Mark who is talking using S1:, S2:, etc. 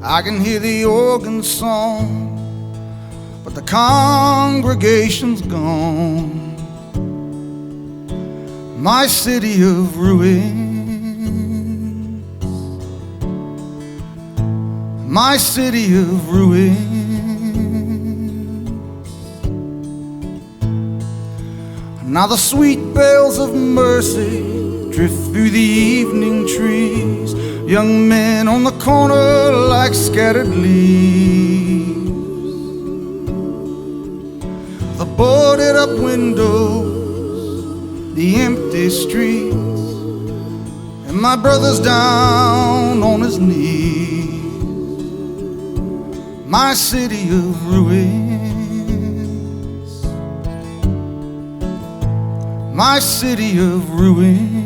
S1: I can hear the organ song, but the congregation's gone. My city of ruins, my city of ruins. Now the sweet bells of mercy drift through the evening trees, young men on the corner like scattered leaves. The boarded up windows, the empty streets, and my brother's down on his knees. My city of ruins, my city of ruins.